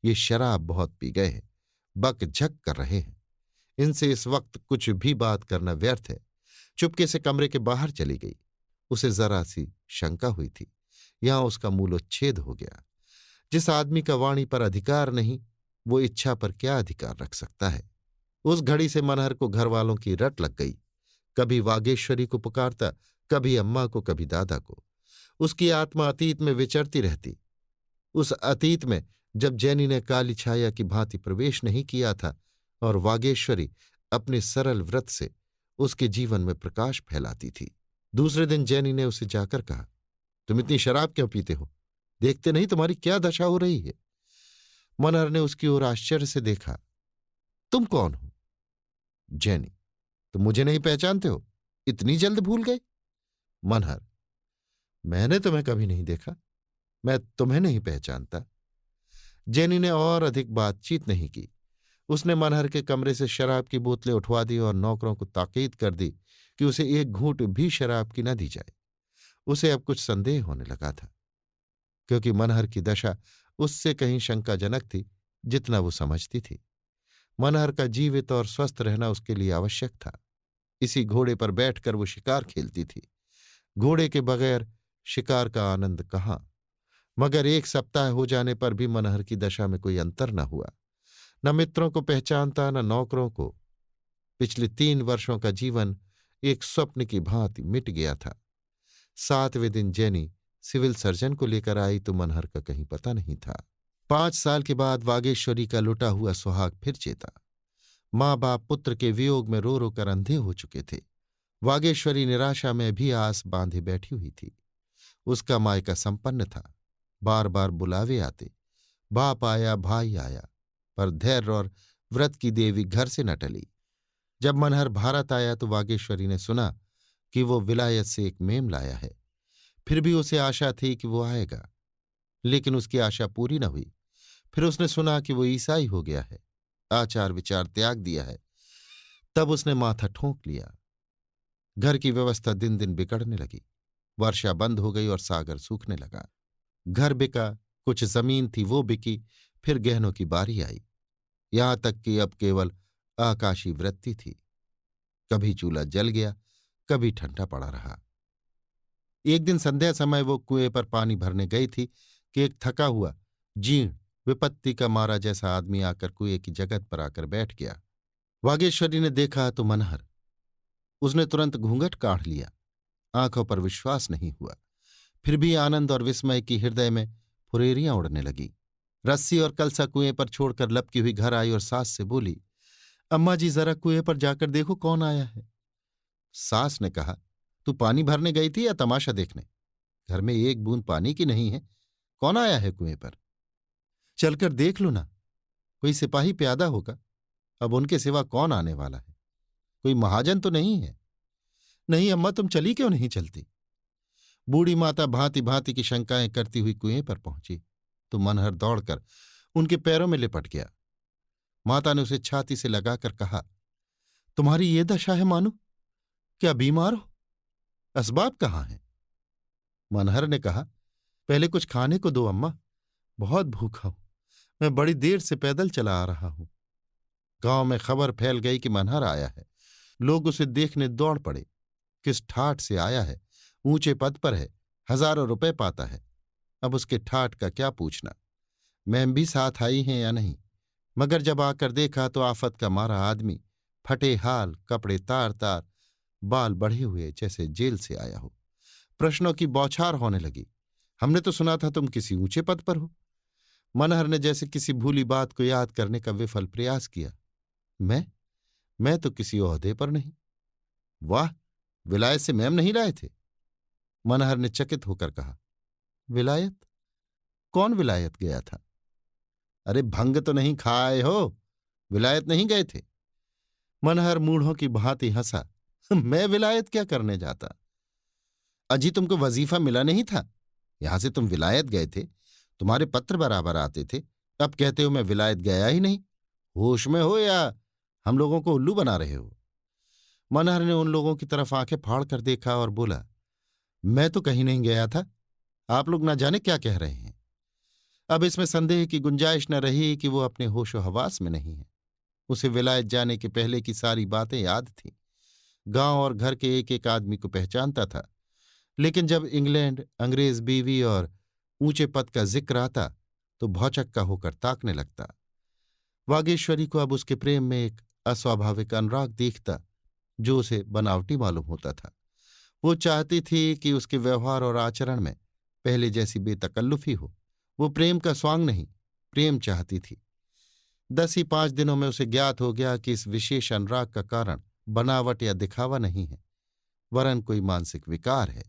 ये शराब बहुत पी गए हैं, बक झक कर रहे हैं, इनसे इस वक्त कुछ भी बात करना व्यर्थ है। चुपके से कमरे के बाहर चली गई। उसे जरा सी शंका हुई थी, यहां उसका मूलोच्छेद हो गया। जिस आदमी का वाणी पर अधिकार नहीं, वो इच्छा पर क्या अधिकार रख सकता है? उस घड़ी से मनहर को घर वालों की रट लग गई। कभी वागेश्वरी को पुकारता, कभी अम्मा को, कभी दादा को। उसकी आत्मा अतीत में विचरती रहती। उस अतीत में जब जैनी ने काली छाया की भांति प्रवेश नहीं किया था और वागेश्वरी अपने सरल व्रत से उसके जीवन में प्रकाश फैलाती थी। दूसरे दिन जैनी ने उसे जाकर कहा, तुम इतनी शराब क्यों पीते हो? देखते नहीं तुम्हारी क्या दशा हो रही है? मनहर ने उसकी ओर आश्चर्य से देखा। तुम कौन हो? जैनी, तुम मुझे नहीं पहचानते हो? इतनी जल्द भूल गए? मनहर, मैंने तुम्हें कभी नहीं देखा, मैं तुम्हें नहीं पहचानता। जेनी ने और अधिक बातचीत नहीं की। उसने मनहर के कमरे से शराब की बोतलें उठवा दी और नौकरों को ताकीद कर दी कि उसे एक घूंट भी शराब की न दी जाए। उसे अब कुछ संदेह होने लगा था, क्योंकि मनहर की दशा उससे कहीं शंकाजनक थी जितना वो समझती थी। मनहर का जीवित और स्वस्थ रहना उसके लिए आवश्यक था। इसी घोड़े पर बैठकर वो शिकार खेलती थी। घोड़े के बगैर शिकार का आनंद कहाँ? मगर एक सप्ताह हो जाने पर भी मनहर की दशा में कोई अंतर न हुआ। न मित्रों को पहचानता, न नौकरों को। पिछले 3 वर्षों का जीवन एक स्वप्न की भांति मिट गया था। 7वें दिन जैनी सिविल सर्जन को लेकर आई तो मनहर का कहीं पता नहीं था। 5 साल के बाद वागेश्वरी का लुटा हुआ सुहाग फिर चेता। माँ बाप पुत्र के वियोग में रो रो कर अंधे हो चुके थे। वागेश्वरी निराशा में भी आस बांधे बैठी हुई थी। उसका मायका संपन्न था, बार बार बुलावे आते, बाप आया, भाई आया, पर धैर्य और व्रत की देवी घर से न टली। जब मनहर भारत आया तो वागेश्वरी ने सुना कि वो विलायत से एक मेम लाया है। फिर भी उसे आशा थी कि वो आएगा, लेकिन उसकी आशा पूरी न हुई। फिर उसने सुना कि वो ईसाई हो गया है, आचार विचार त्याग दिया है। तब उसने माथा ठोंक लिया। घर की व्यवस्था दिन दिन बिगड़ने लगी। वर्षा बंद हो गई और सागर सूखने लगा। घर बिका, कुछ जमीन थी वो बिकी, फिर गहनों की बारी आई। यहां तक कि अब केवल आकाशी वृत्ति थी। कभी चूल्हा जल गया, कभी ठंडा पड़ा रहा। एक दिन संध्या समय वो कुएं पर पानी भरने गई थी कि एक थका हुआ, जीर्ण, विपत्ति का मारा जैसा आदमी आकर कुएं की जगत पर आकर बैठ गया। वागेश्वरी ने देखा तो मनहर। उसने तुरंत घूंघट काढ़ लिया। आंखों पर विश्वास नहीं हुआ। फिर भी आनंद और विस्मय की हृदय में फुरेरियां उड़ने लगी। रस्सी और कलसा कुएं पर छोड़कर लपकी हुई घर आई और सास से बोली, अम्मा जी जरा कुएं पर जाकर देखो कौन आया है। सास ने कहा, तू पानी भरने गई थी या तमाशा देखने? घर में एक बूंद पानी की नहीं है, कौन आया है कुएं पर? चलकर देख लो ना, कोई सिपाही प्यादा होगा, अब उनके सिवा कौन आने वाला है। कोई महाजन तो नहीं है? नहीं अम्मा, तुम चली क्यों नहीं चलती? बूढ़ी माता भांति भांति की शंकाएं करती हुई कुएं पर पहुंची तो मनहर दौड़कर उनके पैरों में लिपट गया। माता ने उसे छाती से लगाकर कहा, तुम्हारी ये दशा है मानो? क्या बीमार हो? असबाब कहाँ हैं? मनहर ने कहा, पहले कुछ खाने को दो अम्मा, बहुत भूखा हूं। मैं बड़ी देर से पैदल चला आ रहा हूं। गांव में खबर फैल गई कि मनहर आया है। लोग उसे देखने दौड़ पड़े। किस ठाठ से आया है, ऊंचे पद पर है, हजारों रुपए पाता है। अब उसके ठाठ का क्या पूछना। मैम भी साथ आई हैं या नहीं, मगर जब आकर देखा तो आफत का मारा आदमी, फटे हाल, कपड़े तार तार, बाल बढ़े हुए जैसे जेल से आया हो। प्रश्नों की बौछार होने लगी। हमने तो सुना था तुम किसी ऊंचे पद पर हो। मनहर ने जैसे किसी भूली बात को याद करने का विफल प्रयास किया। मैं तो किसी ओहदे पर नहीं। वाह, विलायत से मैम नहीं लाए थे? मनहर ने चकित होकर कहा। विलायत? कौन विलायत गया था? अरे भंग तो नहीं खाए हो? विलायत नहीं गए थे? मनहर मूढ़ों की भांति हंसा। मैं विलायत क्या करने जाता? अजी तुमको वजीफा मिला नहीं था? यहां से तुम विलायत गए थे, तुम्हारे पत्र बराबर आते थे। अब कहते हो मैं विलायत गया ही नहीं। होश में हो या हम लोगों को उल्लू बना रहे हो? मनहर ने उन लोगों की तरफ आंखें फाड़ कर देखा और बोला, मैं तो कहीं नहीं गया था। आप लोग ना जाने क्या कह रहे हैं। अब इसमें संदेह की गुंजाइश न रही कि वो अपने होशो हवास में नहीं है। उसे विलायत जाने के पहले की सारी बातें याद थीं। गांव और घर के एक एक आदमी को पहचानता था। लेकिन जब इंग्लैंड, अंग्रेज बीवी और ऊंचे पद का जिक्र आता तो भौचक्का होकर ताकने लगता। वागेश्वरी को अब उसके प्रेम में एक अस्वाभाविक अनुराग दिखता जो उसे बनावटी मालूम होता था। वो चाहती थी कि उसके व्यवहार और आचरण में पहले जैसी बेतकल्लुफी हो। वो प्रेम का स्वांग नहीं, प्रेम चाहती थी। 10 ही 5 दिनों में उसे ज्ञात हो गया कि इस विशेष अनुराग का कारण बनावट या दिखावा नहीं है, वरन कोई मानसिक विकार है।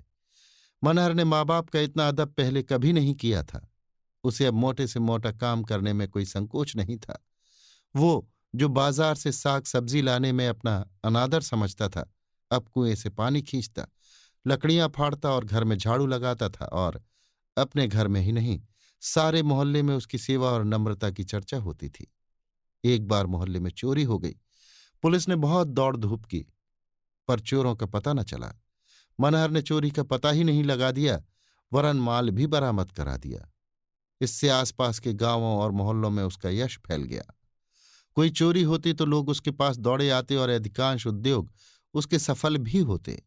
मनहर ने माँ बाप का इतना अदब पहले कभी नहीं किया था। उसे अब मोटे से मोटा काम करने में कोई संकोच नहीं था। वो जो बाजार से साग सब्जी लाने में अपना अनादर समझता था, अब कुएं से पानी खींचता, लकड़ियां फाड़ता और घर में झाड़ू लगाता था। और अपने घर में ही नहीं, सारे मोहल्ले में उसकी सेवा और नम्रता की चर्चा होती थी। एक बार मोहल्ले में चोरी हो गई। पुलिस ने बहुत दौड़ धूप की, पर चोरों का पता न चला। मनहर ने चोरी का पता ही नहीं लगा दिया, वरन माल भी बरामद करा दिया। इससे आसपास के गांवों और मोहल्लों में उसका यश फैल गया। कोई चोरी होती तो लोग उसके पास दौड़े आते और अधिकांश उद्योग उसके सफल भी होते।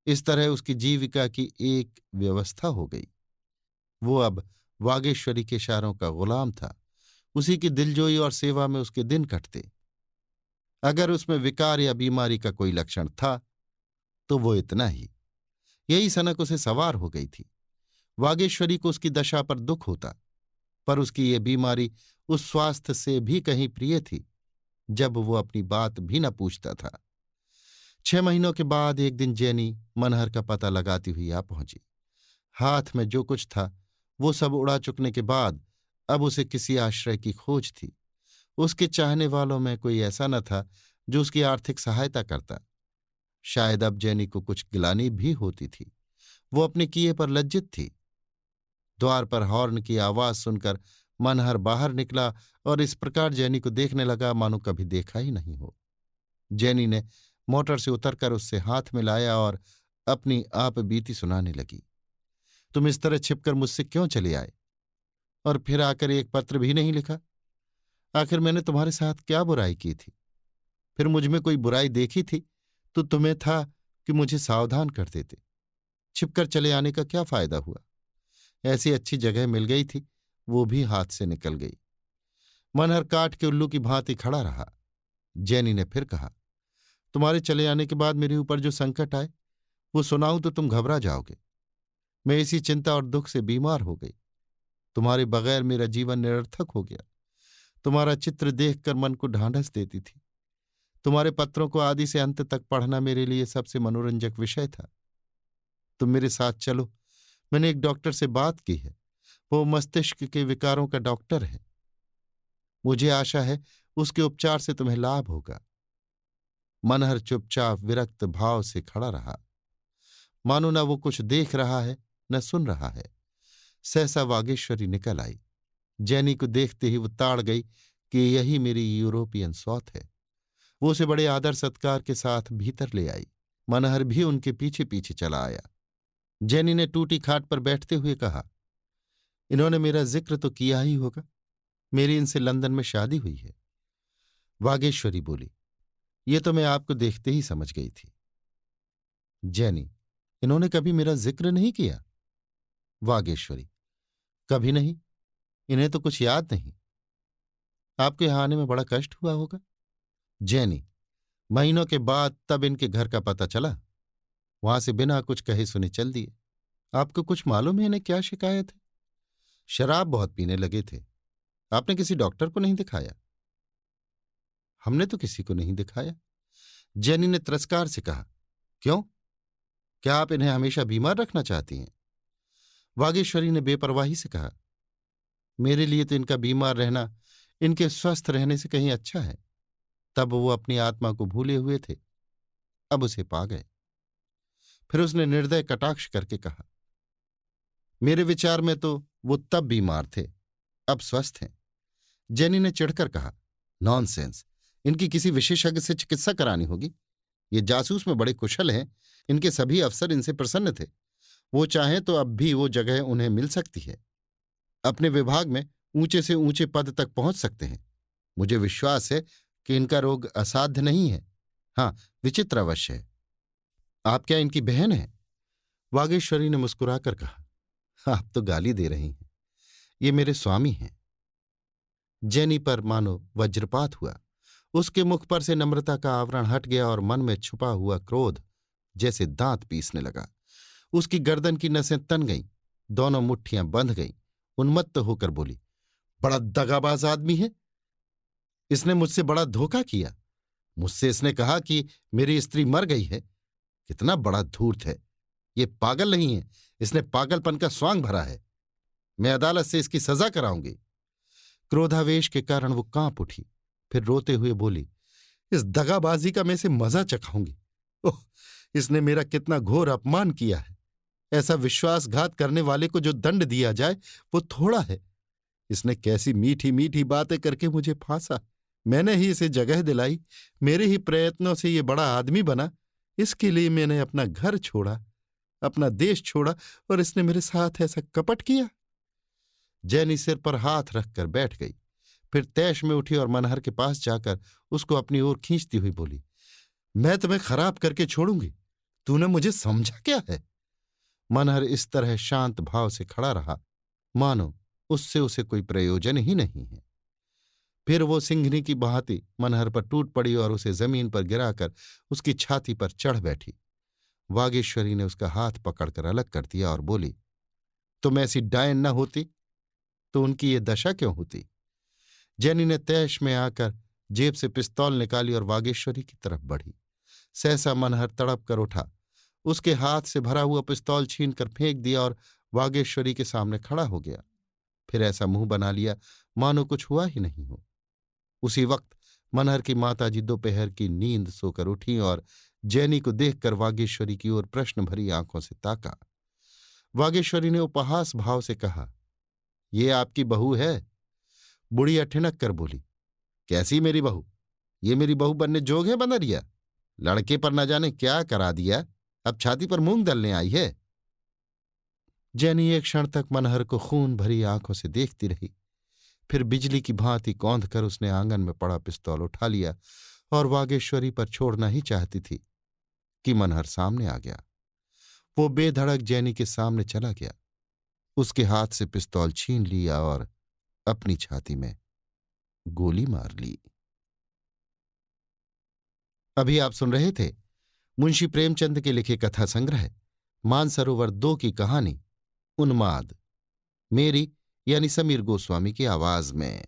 इस तरह उसकी जीविका की एक व्यवस्था हो गई। वो अब वागेश्वरी के इशारों का गुलाम था। उसी की दिलजोई और सेवा में उसके दिन कटते। अगर उसमें विकार या बीमारी का कोई लक्षण था तो वो इतना ही। यही सनक उसे सवार हो गई थी। वागेश्वरी को उसकी दशा पर दुख होता, पर उसकी ये बीमारी उस स्वास्थ्य से भी कहीं प्रिय थी जब वो अपनी बात भी न पूछता था। 6 महीनों के बाद एक दिन जैनी मनहर का पता लगाती हुई आ पहुंची। हाथ में जो कुछ था वो सब उड़ा चुकने के बाद अब उसे किसी आश्रय की खोज थी। उसके चाहने वालों में कोई ऐसा न था जो उसकी आर्थिक सहायता करता। शायद अब जैनी को कुछ गिलानी भी होती थी। वो अपने किए पर लज्जित थी। द्वार पर हॉर्न की आवाज सुनकर मनहर बाहर निकला और इस प्रकार जैनी को देखने लगा मानो कभी देखा ही नहीं हो। जैनी ने मोटर से उतरकर उससे हाथ मिलाया और अपनी आप बीती सुनाने लगी। तुम इस तरह छिपकर मुझसे क्यों चले आए और फिर आकर एक पत्र भी नहीं लिखा? आखिर मैंने तुम्हारे साथ क्या बुराई की थी? फिर मुझ में कोई बुराई देखी थी तो तुम्हें था कि मुझे सावधान कर देते। छिपकर चले आने का क्या फायदा हुआ? ऐसी अच्छी जगह मिल गई थी, वो भी हाथ से निकल गई। मनहर काठ के उल्लू की भांति खड़ा रहा। जैनी ने फिर कहा, तुम्हारे चले आने के बाद मेरे ऊपर जो संकट आए वो सुनाऊं तो तुम घबरा जाओगे। मैं इसी चिंता और दुख से बीमार हो गई। तुम्हारे बगैर मेरा जीवन निरर्थक हो गया। तुम्हारा चित्र देखकर मन को ढांढस देती थी। तुम्हारे पत्रों को आदि से अंत तक पढ़ना मेरे लिए सबसे मनोरंजक विषय था। तुम मेरे साथ चलो। मैंने एक डॉक्टर से बात की है, वो मस्तिष्क के विकारों का डॉक्टर है। मुझे आशा है उसके उपचार से तुम्हें लाभ होगा। मनहर चुपचाप विरक्त भाव से खड़ा रहा, मानो न वो कुछ देख रहा है न सुन रहा है। सहसा वागेश्वरी निकल आई। जैनी को देखते ही वो ताड़ गई कि यही मेरी यूरोपियन सौत है। वो उसे बड़े आदर सत्कार के साथ भीतर ले आई। मनहर भी उनके पीछे पीछे चला आया। जैनी ने टूटी खाट पर बैठते हुए कहा, इन्होंने मेरा जिक्र तो किया ही होगा, मेरी इनसे लंदन में शादी हुई है। वागेश्वरी बोली, ये तो मैं आपको देखते ही समझ गई थी। जैनी, इन्होंने कभी मेरा जिक्र नहीं किया? वागेश्वरी, कभी नहीं, इन्हें तो कुछ याद नहीं। आपके यहां आने में बड़ा कष्ट हुआ होगा। जैनी, महीनों के बाद तब इनके घर का पता चला, वहां से बिना कुछ कहे सुने चल दिए। आपको कुछ मालूम है इन्हें क्या शिकायत है? शराब बहुत पीने लगे थे। आपने किसी डॉक्टर को नहीं दिखाया? हमने तो किसी को नहीं दिखाया। जैनी ने तिरस्कार से कहा, क्यों? क्या आप इन्हें हमेशा बीमार रखना चाहती हैं? वागेश्वरी ने बेपरवाही से कहा, मेरे लिए तो इनका बीमार रहना इनके स्वस्थ रहने से कहीं अच्छा है। तब वो अपनी आत्मा को भूले हुए थे, अब उसे पा गए। फिर उसने निर्दय कटाक्ष करके कहा, मेरे विचार में तो वो तब बीमार थे, अब स्वस्थ हैं। जेनी ने चिढ़कर कहा, नॉनसेंस, इनकी किसी विशेषज्ञ से चिकित्सा करानी होगी। ये जासूस में बड़े कुशल हैं, इनके सभी अफसर इनसे प्रसन्न थे। वो चाहें तो अब भी वो जगह उन्हें मिल सकती है। अपने विभाग में ऊंचे से ऊंचे पद तक पहुंच सकते हैं। मुझे विश्वास है कि इनका रोग असाध्य नहीं है। हाँ, विचित्र अवश्य है। आप क्या इनकी बहन हैं? वागेश्वरी ने मुस्कुराकर कहा, आप तो गाली दे रही हैं, ये मेरे स्वामी हैं। जैनी पर मानो वज्रपात हुआ। उसके मुख पर से नम्रता का आवरण हट गया और मन में छुपा हुआ क्रोध जैसे दांत पीसने लगा। उसकी गर्दन की नसें तन गईं, दोनों मुट्ठियां बंध गईं। उन्मत्त होकर बोली, बड़ा दगाबाज आदमी है। इसने मुझसे बड़ा धोखा किया। मुझसे इसने कहा कि मेरी स्त्री मर गई है। कितना बड़ा धूर्त है। ये पागल नहीं है, इसने पागलपन का स्वांग भरा है। मैं अदालत से इसकी सजा कराऊंगी। क्रोधावेश के कारण वो कांप उठी, फिर रोते हुए बोली, इस दगाबाजी का मैं इसे मजा चखाऊंगी। ओह, इसने मेरा कितना घोर अपमान किया है। ऐसा विश्वासघात करने वाले को जो दंड दिया जाए वो थोड़ा है। इसने कैसी मीठी मीठी बातें करके मुझे फांसा। मैंने ही इसे जगह दिलाई, मेरे ही प्रयत्नों से ये बड़ा आदमी बना। इसके लिए मैंने अपना घर छोड़ा, अपना देश छोड़ा, और इसने मेरे साथ ऐसा कपट किया। जैनी सिर पर हाथ रखकर बैठ गई। फिर तैश में उठी और मनहर के पास जाकर उसको अपनी ओर खींचती हुई बोली, मैं तुम्हें खराब करके छोड़ूंगी। तूने मुझे समझा क्या है? मनहर इस तरह शांत भाव से खड़ा रहा, मानो उससे उसे कोई प्रयोजन ही नहीं है। फिर वो सिंघनी की भांति मनहर पर टूट पड़ी और उसे जमीन पर गिराकर उसकी छाती पर चढ़ बैठी। वागेश्वरी ने उसका हाथ पकड़कर अलग कर दिया और बोली, तुम ऐसी डायन न होती तो उनकी ये दशा क्यों होती? जैनी ने तैश में आकर जेब से पिस्तौल निकाली और वागेश्वरी की तरफ बढ़ी। सहसा मनहर तड़प कर उठा, उसके हाथ से भरा हुआ पिस्तौल छीनकर फेंक दिया और वागेश्वरी के सामने खड़ा हो गया। फिर ऐसा मुंह बना लिया मानो कुछ हुआ ही नहीं हो। उसी वक्त मनहर की माताजी दोपहर की नींद सोकर उठी और जैनी को देखकर वागेश्वरी की ओर प्रश्न भरी आंखों से ताका। वागेश्वरी ने उपहास भाव से कहा, ये आपकी बहू है? बुढ़िया ठिनक कर बोली, कैसी मेरी बहू? ये मेरी बहू बनने जोग है बनरिया? लड़के पर न जाने क्या करा दिया, अब छाती पर मूंग दलने आई है। जैनी एक क्षण तक मनहर को खून भरी आंखों से देखती रही। फिर बिजली की भांति कौंध कर उसने आंगन में पड़ा पिस्तौल उठा लिया और वागेश्वरी पर छोड़ना ही चाहती थी कि मनहर सामने आ गया। वो बेधड़क जैनी के सामने चला गया, उसके हाथ से पिस्तौल छीन लिया और अपनी छाती में गोली मार ली। अभी आप सुन रहे थे मुंशी प्रेमचंद के लिखे कथा संग्रह मानसरोवर 2 की कहानी उन्माद, मेरी यानी समीर गोस्वामी की आवाज में।